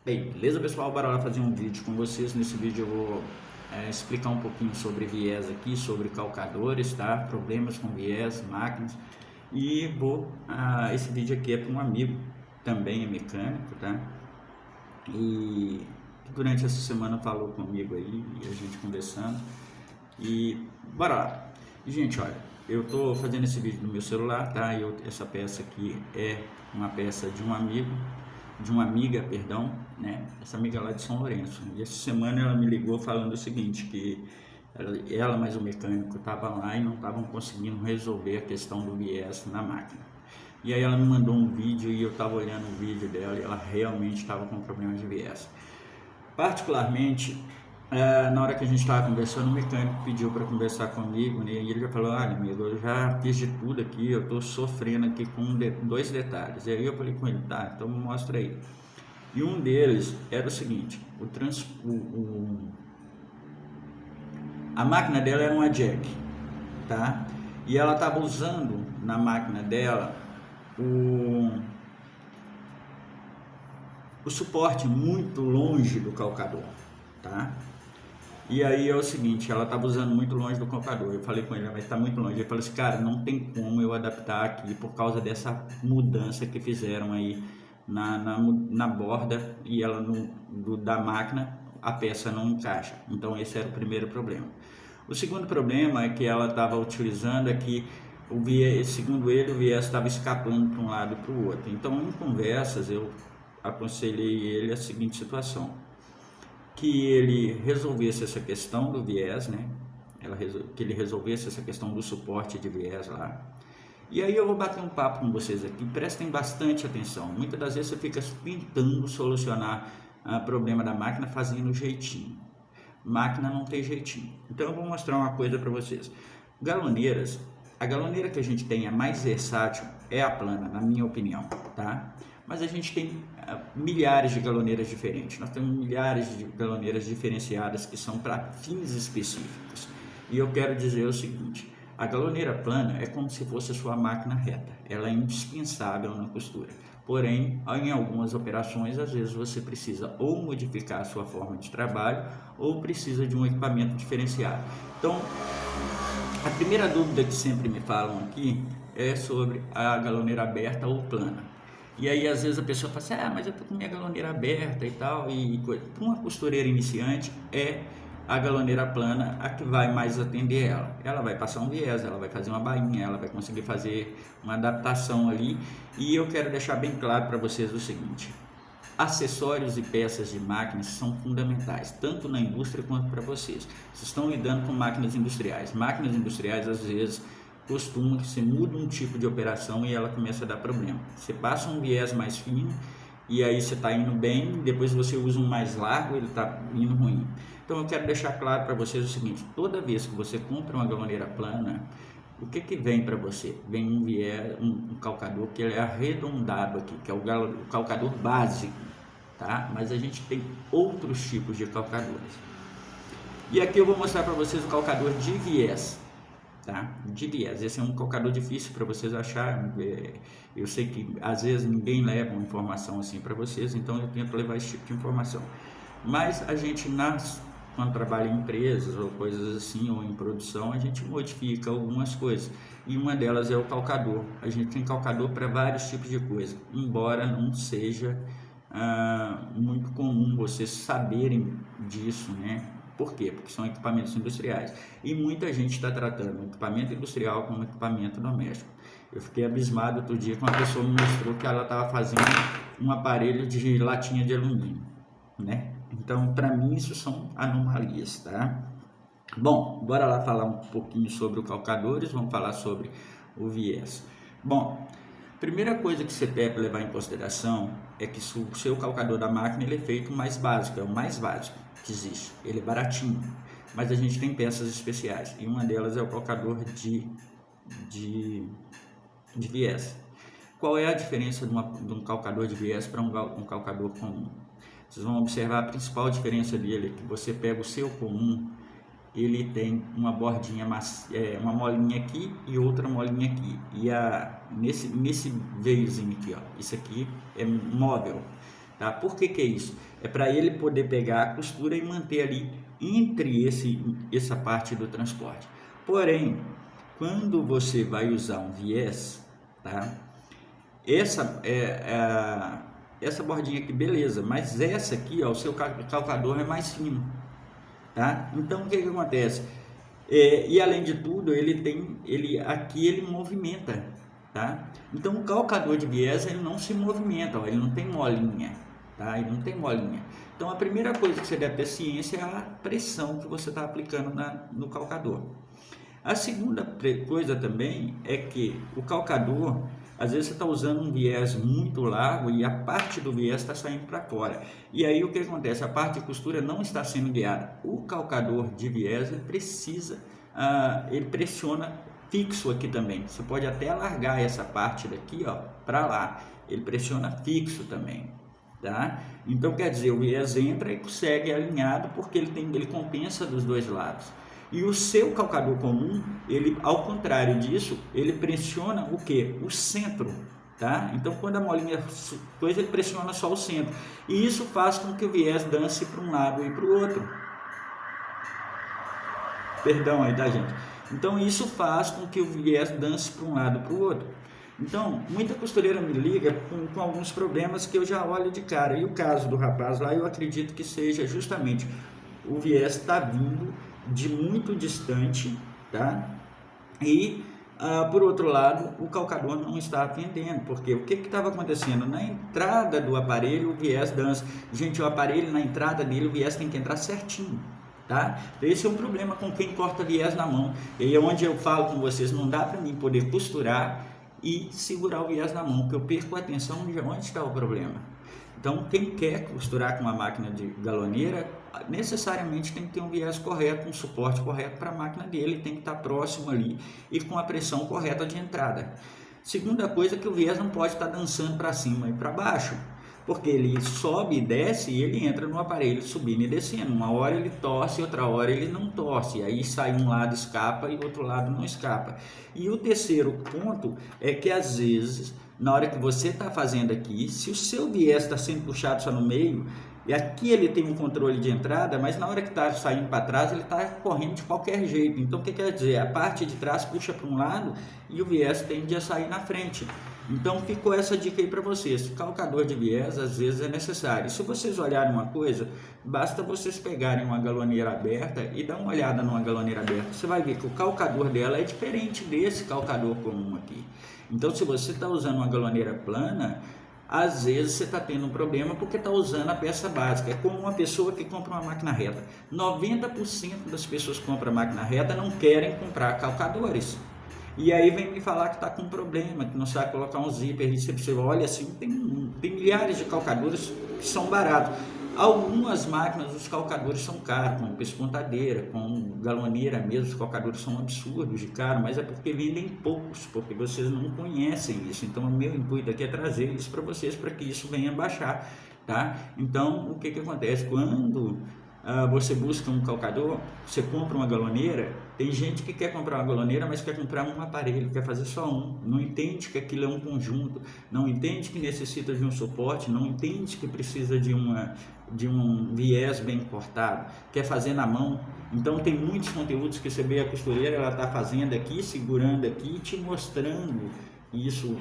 Bem, beleza pessoal? Bora lá fazer um vídeo com vocês. Nesse vídeo eu vou explicar um pouquinho sobre viés aqui, sobre calcadores, tá? Problemas com viés, máquinas. E esse vídeo aqui é para um amigo, também é mecânico, tá? E durante essa semana falou comigo aí, e a gente conversando. E bora lá. Gente, olha, eu tô fazendo esse vídeo no meu celular, tá? Essa peça aqui é uma peça de um amigo, de uma amiga, perdão, né? Essa amiga lá de São Lourenço. E essa semana ela me ligou falando o seguinte, que ela mais o mecânico estavam lá e não estavam conseguindo resolver a questão do viés na máquina. E aí ela me mandou um vídeo e eu estava olhando o vídeo dela e ela realmente estava com problemas de viés. Particularmente, na hora que a gente estava conversando, o mecânico pediu para conversar comigo, né? E ele já falou: olha, amigo, eu já fiz de tudo aqui, eu estou sofrendo aqui com dois detalhes. E aí eu falei com ele: tá, então mostra aí. E um deles era o seguinte: a máquina dela era uma jack, tá? E ela estava usando na máquina dela o suporte muito longe do calcador, tá? E aí é o seguinte, ela estava usando muito longe do calcador. Eu falei com ele: mas está muito longe. Ele falou assim: cara, não tem como eu adaptar aqui por causa dessa mudança que fizeram aí na borda, e ela da máquina, a peça não encaixa. Então esse era o primeiro problema. O segundo problema é que ela estava utilizando aqui o viés, segundo ele, o viés estava escapando para um lado e para o outro. Então, em conversas, eu aconselhei ele a seguinte situação: que ele resolvesse essa questão do viés, né? Que ele resolvesse essa questão do suporte de viés lá. E aí eu vou bater um papo com vocês aqui, prestem bastante atenção. Muitas das vezes você fica tentando solucionar o problema da máquina fazendo jeitinho. Máquina não tem jeitinho. Então eu vou mostrar uma coisa para vocês. Galoneiras, a galoneira que a gente tem a mais versátil é a plana, na minha opinião, tá? Mas a gente tem milhares de galoneiras diferentes. Nós temos milhares de galoneiras diferenciadas que são para fins específicos. E eu quero dizer o seguinte: a galoneira plana é como se fosse a sua máquina reta. Ela é indispensável na costura. Porém, em algumas operações, às vezes você precisa ou modificar a sua forma de trabalho ou precisa de um equipamento diferenciado. Então, a primeira dúvida que sempre me falam aqui é sobre a galoneira aberta ou plana. E aí às vezes a pessoa fala assim: mas eu tô com minha galoneira aberta e tal. E para uma costureira iniciante é a galoneira plana a que vai mais atender ela. Ela vai passar um viés, ela vai fazer uma bainha, ela vai conseguir fazer uma adaptação ali. E eu quero deixar bem claro para vocês o seguinte: acessórios e peças de máquinas são fundamentais, tanto na indústria quanto para vocês. Vocês estão lidando com máquinas industriais. Máquinas industriais, às vezes, costuma que você muda um tipo de operação e ela começa a dar problema. Você passa um viés mais fino e aí você está indo bem, depois você usa um mais largo, ele está indo ruim. Então eu quero deixar claro para vocês o seguinte: toda vez que você compra uma galoneira plana, o que vem para você? Vem um viés, um calcador que ele é arredondado aqui, que é o calcador básico, tá? Mas a gente tem outros tipos de calcadores. E aqui eu vou mostrar para vocês o calcador de viés, tá? De viés. Esse é um calcador difícil para vocês achar. Eu sei que às vezes ninguém leva uma informação assim para vocês, então eu tento levar esse tipo de informação. Mas a gente quando trabalha em empresas ou coisas assim, ou em produção, a gente modifica algumas coisas. E uma delas é o calcador. A gente tem calcador para vários tipos de coisa, embora não seja muito comum vocês saberem disso, né? Por quê? Porque são equipamentos industriais. E muita gente está tratando o equipamento industrial como equipamento doméstico. Eu fiquei abismado outro dia com uma pessoa me mostrou que ela estava fazendo um aparelho de latinha de alumínio, né? Então, para mim, isso são anomalias, tá? Bom, bora lá falar um pouquinho sobre os calcadores, vamos falar sobre o viés. Bom, primeira coisa que você deve levar em consideração é que o seu calcador da máquina ele é feito mais básico, é o mais básico que existe. Ele é baratinho, mas a gente tem peças especiais e uma delas é o calcador de viés. Qual é a diferença de um calcador de viés para um calcador comum? Vocês vão observar a principal diferença dele, que você pega o seu comum, ele tem uma bordinha, uma molinha aqui e outra molinha aqui. E nesse veiozinho aqui, ó, isso aqui é móvel. tá? Por que que é isso? É para ele poder pegar a costura e manter ali entre essa parte do transporte. Porém, quando você vai usar um viés, tá? Essa bordinha aqui, beleza, mas essa aqui, ó, o seu calcador é mais fino, tá? Então o que que acontece? E além de tudo, aqui ele movimenta, tá? Então o calcador de viés ele não se movimenta, ó, ele não tem molinha, tá? Ele não tem molinha. Então a primeira coisa que você deve ter ciência é a pressão que você está aplicando no calcador. A segunda coisa também é que o calcador, às vezes você está usando um viés muito largo e a parte do viés está saindo para fora. E aí o que acontece? A parte de costura não está sendo guiada. O calcador de viés ele pressiona fixo aqui também. Você pode até alargar essa parte daqui, ó, para lá. Ele pressiona fixo também. Tá? Então quer dizer, o viés entra e segue alinhado porque ele compensa dos dois lados. E o seu calcador comum, ele, ao contrário disso, ele pressiona o que? O centro, tá? Então, quando a molinha coisa, ele pressiona só o centro. E isso faz com que o viés dance para um lado e para o outro. Perdão aí, tá, gente? Então, isso faz com que o viés dance para um lado e para o outro. Então, muita costureira me liga com alguns problemas que eu já olho de cara. E o caso do rapaz lá, eu acredito que seja justamente o viés está vindo de muito distante, tá? E por outro lado, o calcador não está atendendo, porque o que estava acontecendo? Na entrada do aparelho, o viés dança. Gente, o aparelho, na entrada dele, o viés tem que entrar certinho, tá? Esse é um problema com quem corta viés na mão. E é onde eu falo com vocês, não dá para mim poder costurar e segurar o viés na mão, porque eu perco a atenção de onde está o problema. Então, quem quer costurar com uma máquina de galoneira, necessariamente tem que ter um viés correto, um suporte correto para a máquina dele, tem que estar próximo ali e com a pressão correta de entrada. Segunda coisa é que o viés não pode estar dançando para cima e para baixo, porque ele sobe e desce e ele entra no aparelho subindo e descendo. Uma hora ele torce, outra hora ele não torce, aí sai um lado escapa e o outro lado não escapa. E o terceiro ponto é que às vezes, na hora que você está fazendo aqui, se o seu viés está sendo puxado só no meio, e aqui ele tem um controle de entrada, mas na hora que está saindo para trás, ele está correndo de qualquer jeito. Então, o que quer dizer? A parte de trás puxa para um lado e o viés tende a sair na frente. Então, ficou essa dica aí para vocês. Calcador de viés, às vezes, é necessário. Se vocês olharem uma coisa, basta vocês pegarem uma galoneira aberta e dar uma olhada numa galoneira aberta. Você vai ver que o calcador dela é diferente desse calcador comum aqui. Então, se você está usando uma galoneira plana, às vezes você está tendo um problema porque está usando a peça básica. É como uma pessoa que compra uma máquina reta. 90% das pessoas que compram a máquina reta não querem comprar calcadores. E aí vem me falar que está com um problema, que não sabe colocar um zíper. E você olha assim, tem milhares de calcadores que são baratos. Algumas máquinas, os calcadores são caros, com pespontadeira, com galoneira mesmo, os calcadores são absurdos de caro, mas é porque vendem poucos, porque vocês não conhecem isso. Então, o meu intuito aqui é trazer isso para vocês, para que isso venha baixar, tá? Então, o que acontece? Quando você busca um calcador, você compra uma galoneira, tem gente que quer comprar uma galoneira, mas quer comprar um aparelho, quer fazer só um, não entende que aquilo é um conjunto, não entende que necessita de um suporte, não entende que precisa de um viés bem cortado, quer fazer na mão. Então tem muitos conteúdos que você vê a costureira, ela está fazendo aqui, segurando aqui, te mostrando isso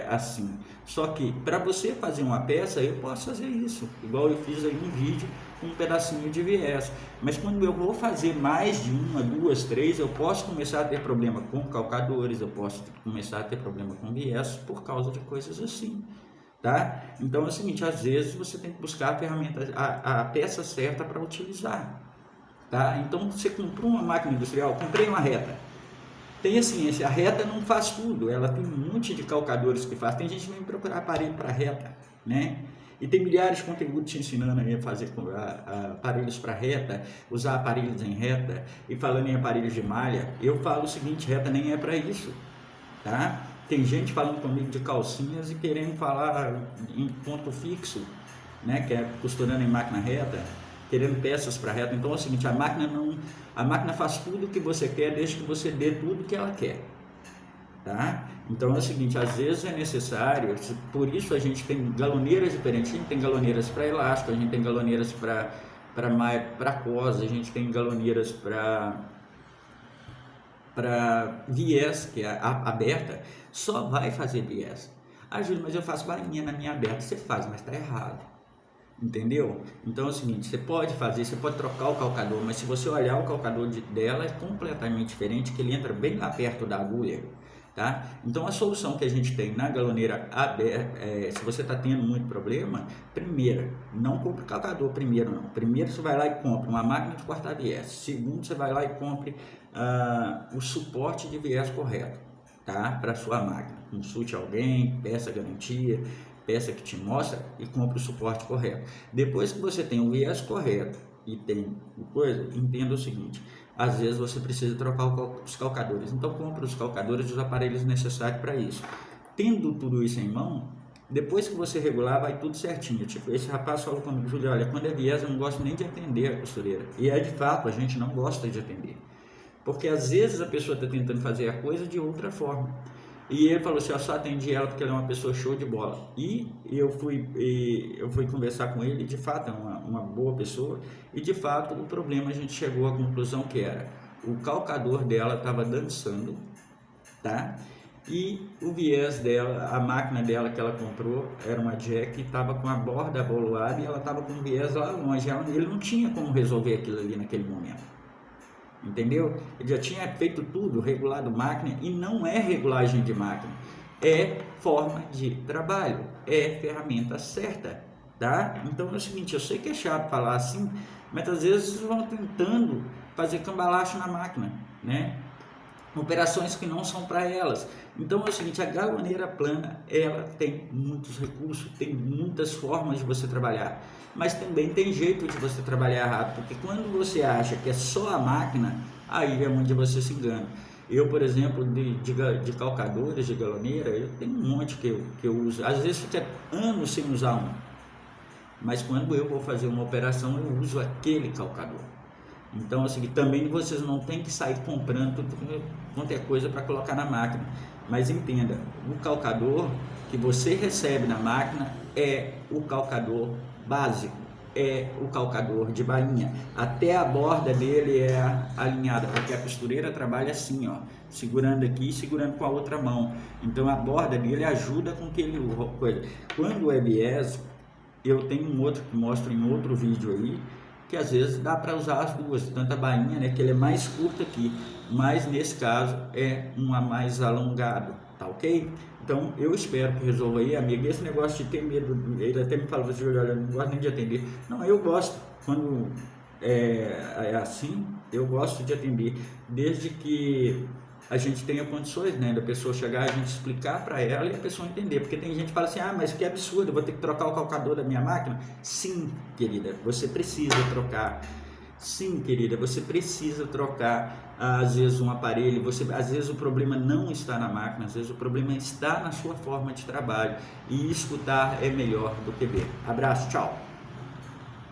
assim. Só que para você fazer uma peça, eu posso fazer isso, igual eu fiz aí no vídeo, com um pedacinho de viés. Mas quando eu vou fazer mais de uma, duas, três, eu posso começar a ter problema com calcadores, eu posso começar a ter problema com viés por causa de coisas assim. Tá? Então é o seguinte, às vezes você tem que buscar a ferramenta, a peça certa para utilizar. Tá? Então você comprou uma máquina industrial, comprei uma reta. Tenha ciência, a reta não faz tudo, ela tem um monte de calcadores que faz. Tem gente que vem procurar aparelho para reta, né? E tem milhares de conteúdos te ensinando a fazer aparelhos para reta, usar aparelhos em reta. E falando em aparelhos de malha, eu falo o seguinte, reta nem é para isso, tá? Tem gente falando comigo de calcinhas e querendo falar em ponto fixo, né? Que é costurando em máquina reta, querendo peças para reta. Então é o seguinte, a máquina faz tudo o que você quer, desde que você dê tudo que ela quer, tá? Então é o seguinte, às vezes é necessário, por isso a gente tem galoneiras diferentes, a gente tem galoneiras para elástico, a gente tem galoneiras para cosa, a gente tem galoneiras para viés, que é aberta, só vai fazer viés. Ah, Júlio, mas eu faço bainha na minha aberta. Você faz, mas está errado. Entendeu? Então é o seguinte, você pode fazer, você pode trocar o calcador, mas se você olhar o calcador dela é completamente diferente, que ele entra bem lá perto da agulha. Tá? Então a solução que a gente tem na galoneira aberta, se você está tendo muito problema, primeiro, não compre calcador primeiro não. Primeiro você vai lá e compra uma máquina de cortar viés. Segundo, você vai lá e compre o suporte de viés correto, tá? Para sua máquina. Consulte alguém, peça garantia, peça que te mostra e compre o suporte correto. Depois que você tem o viés correto e tem coisa, entenda o seguinte: às vezes você precisa trocar os calcadores, então compre os calcadores e os aparelhos necessários para isso. Tendo tudo isso em mão, depois que você regular, vai tudo certinho. Tipo, esse rapaz falou comigo: Júlio, olha, quando é viés eu não gosto nem de atender a costureira. E é de fato, a gente não gosta de atender, porque às vezes a pessoa está tentando fazer a coisa de outra forma. E ele falou assim: eu só atendi ela porque ela é uma pessoa show de bola. E eu fui conversar com ele, de fato é uma boa pessoa. E de fato o problema, a gente chegou à conclusão que era o calcador dela estava dançando, tá? E o viés dela, a máquina dela que ela comprou era uma Jack, estava com a borda aboloada e ela estava com o viés lá longe. Ele não tinha como resolver aquilo ali naquele momento. Entendeu? Ele já tinha feito tudo, regulado máquina, e não é regulagem de máquina, é forma de trabalho, é ferramenta certa, tá? Então é o seguinte, eu sei que é chato falar assim, mas às vezes vocês vão tentando fazer cambalacho na máquina, né? Operações que não são para elas. Então é o seguinte, a galoneira plana, ela tem muitos recursos, tem muitas formas de você trabalhar, mas também tem jeito de você trabalhar errado, porque quando você acha que é só a máquina, aí é onde você se engana. Eu, por exemplo, de calcadores de galoneira, eu tenho um monte que eu uso, às vezes fica anos sem usar um, mas quando eu vou fazer uma operação, eu uso aquele calcador. Então, assim, também vocês não tem que sair comprando qualquer coisa para colocar na máquina. Mas entenda, o calcador que você recebe na máquina é o calcador básico, é o calcador de bainha. Até a borda dele é alinhada, porque a costureira trabalha assim, ó, segurando aqui e segurando com a outra mão. Então a borda dele ajuda com que ele coisa. Quando é viés, eu tenho um outro que mostro em outro vídeo aí, que às vezes dá para usar as duas, tanto a bainha, né, que ele é mais curto aqui, mas nesse caso é uma mais alongado, tá ok? Então eu espero que resolva aí, amigo. Esse negócio de ter medo, ele até me falou assim: olha, eu não gosto nem de atender. Não, eu gosto, quando é assim, eu gosto de atender, desde que a gente tenha condições, né, da pessoa chegar, a gente explicar para ela e a pessoa entender, porque tem gente que fala assim: ah, mas que absurdo, eu vou ter que trocar o calcador da minha máquina. Sim, querida, você precisa trocar. Sim, querida, você precisa trocar, às vezes, um aparelho. Às vezes o problema não está na máquina, às vezes o problema está na sua forma de trabalho, e escutar é melhor do que ver. Abraço, tchau.